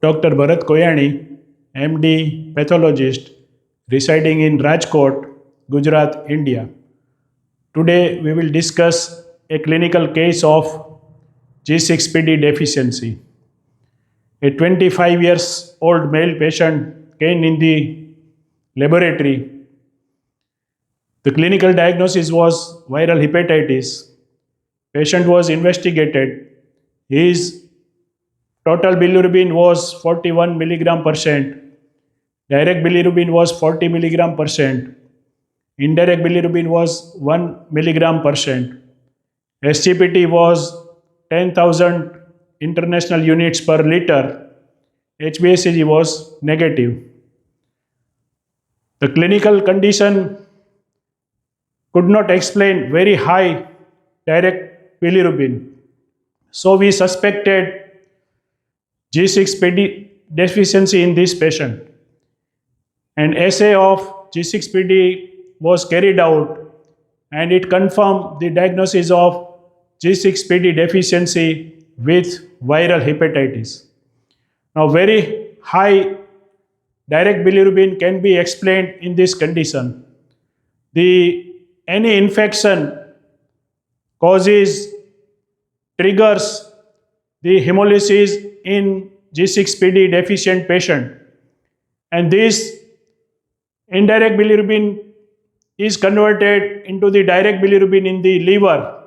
Dr. Bharat Koyani, MD, pathologist, residing in Rajkot, Gujarat, India. Today we will discuss a clinical case of G6PD deficiency. A 25 years old male patient came in the laboratory. The clinical diagnosis was viral hepatitis. Patient was investigated. His total bilirubin was 41 milligram percent. Direct bilirubin was 40 milligram percent. Indirect bilirubin was 1 milligram percent. SGPT was 10,000 international units per liter. HbA1c was negative. The clinical condition could not explain very high direct bilirubin. So we suspected G6PD deficiency in this patient. An assay of G6PD was carried out and it confirmed the diagnosis of G6PD deficiency with viral hepatitis. Now, very high direct bilirubin can be explained in this condition. Any infection triggers the hemolysis in G6PD deficient patient, and this indirect bilirubin is converted into the direct bilirubin in the liver,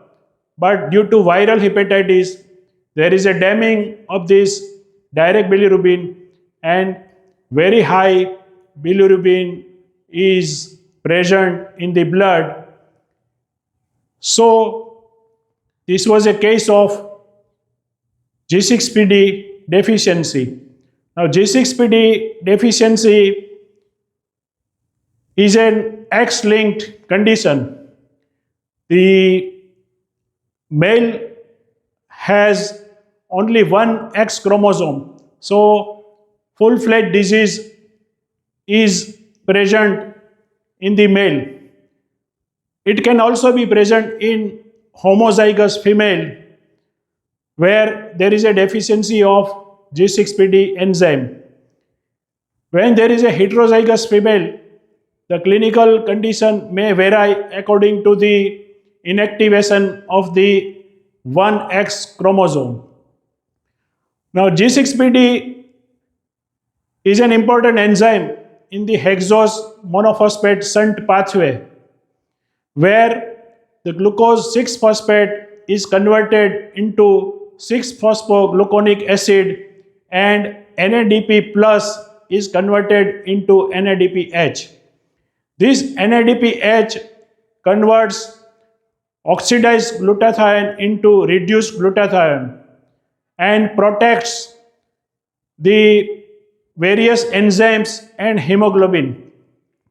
but due to viral hepatitis there is a damming of this direct bilirubin and very high bilirubin is present in the blood. So this was a case of G6PD deficiency. Now G6PD deficiency is an X-linked condition. The male has only one X chromosome, so full-fledged disease is present in the male. It can also be present in homozygous female where there is a deficiency of G6PD enzyme. When there is a heterozygous female, the clinical condition may vary according to the inactivation of the 1X chromosome. Now G6PD is an important enzyme in the hexose monophosphate shunt pathway where the glucose 6-phosphate is converted into 6-phosphogluconic acid and NADP plus is converted into NADPH. This NADPH converts oxidized glutathione into reduced glutathione and protects the various enzymes and hemoglobin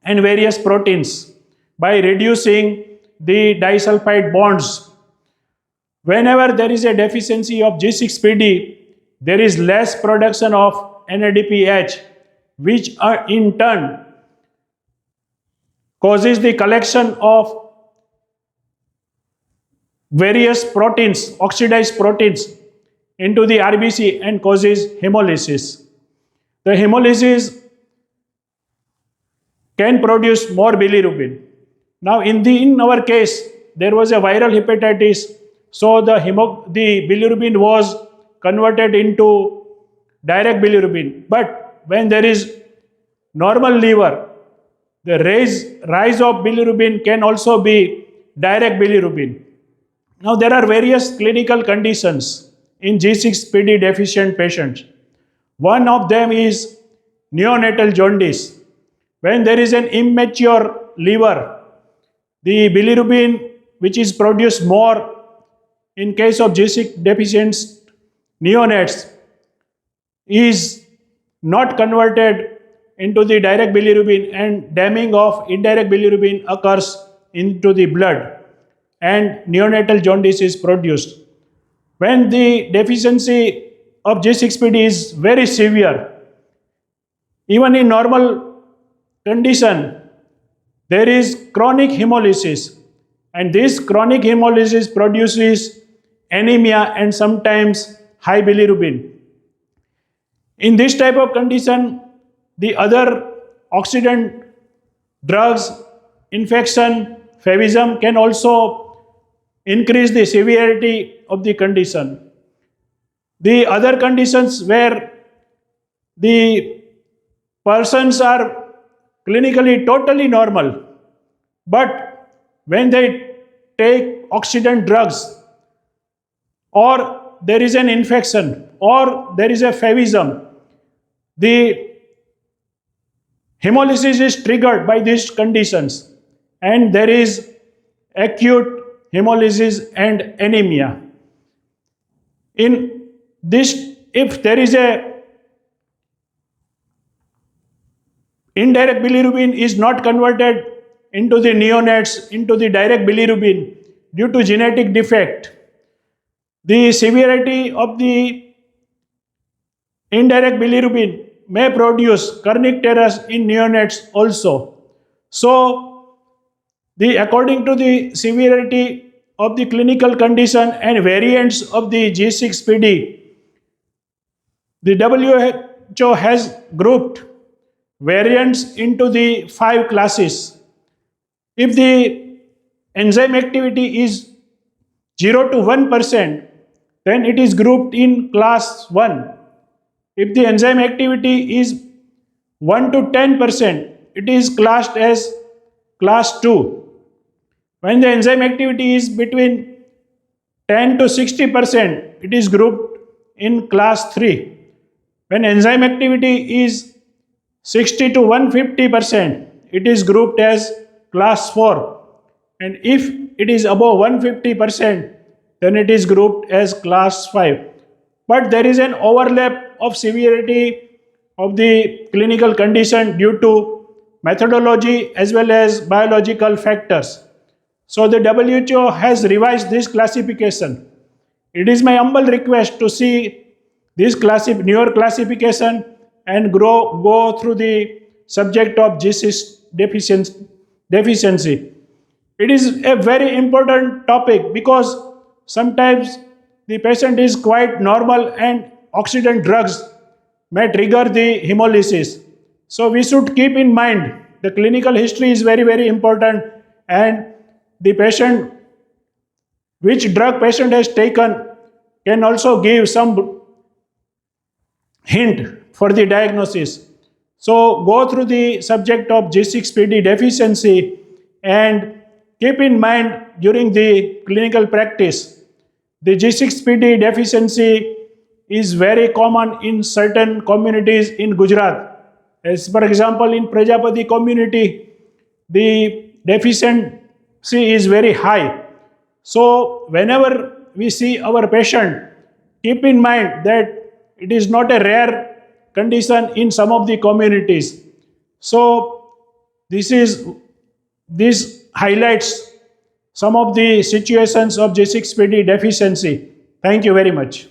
and various proteins by reducing the disulfide bonds. Whenever there is a deficiency of G6PD, there is less production of NADPH, which in turn causes the collection of various proteins, oxidized proteins, into the RBC and causes hemolysis. The hemolysis can produce more bilirubin. Now in our case, there was a viral hepatitis, so the bilirubin was converted into direct bilirubin. But when there is normal liver, the rise of bilirubin can also be direct bilirubin. Now there are various clinical conditions in G6PD deficient patients. One of them is neonatal jaundice. When there is an immature liver, the bilirubin which is produced more in case of G6 deficient neonates is not converted into the direct bilirubin and damming of indirect bilirubin occurs into the blood and neonatal jaundice is produced. When the deficiency of G6PD is very severe, even in normal condition, there is chronic hemolysis, and this chronic hemolysis produces anemia and sometimes high bilirubin. In this type of condition, the other oxidant drugs, infection, favism can also increase the severity of the condition. The other conditions where the persons are clinically totally normal, but when they take oxidant drugs, or there is an infection, or there is a favism, the hemolysis is triggered by these conditions, and there is acute hemolysis and anemia. In this, if there is a indirect bilirubin is not converted into the neonates into the direct bilirubin due to genetic defect, the severity of the indirect bilirubin may produce kernicterus in neonates also. So, according to the severity of the clinical condition and variants of the G6PD, the WHO has grouped variants into the 5 classes. If the enzyme activity is 0 to 1%, then it is grouped in class 1. If the enzyme activity is 1 to 10%, it is classed as class 2. When the enzyme activity is between 10 to 60%, it is grouped in class 3. When enzyme activity is 60 to 150%, it is grouped as class 4. And if it is above 150%, then it is grouped as class 5. But there is an overlap of severity of the clinical condition due to methodology as well as biological factors. So the WHO has revised this classification. It is my humble request to see this newer classification and go through the subject of G6 deficiency. It is a very important topic because sometimes the patient is quite normal and oxidant drugs may trigger the hemolysis. So we should keep in mind the clinical history is very, very important, and the patient, which drug patient has taken, can also give some hint for the diagnosis. So go through the subject of G6PD deficiency and keep in mind during the clinical practice, the G6PD deficiency is very common in certain communities in Gujarat. As for example, in Prajapati community, the deficiency is very high. So whenever we see our patient, keep in mind that it is not a rare condition in some of the communities. So this highlights some of the situations of G6PD deficiency. Thank you very much.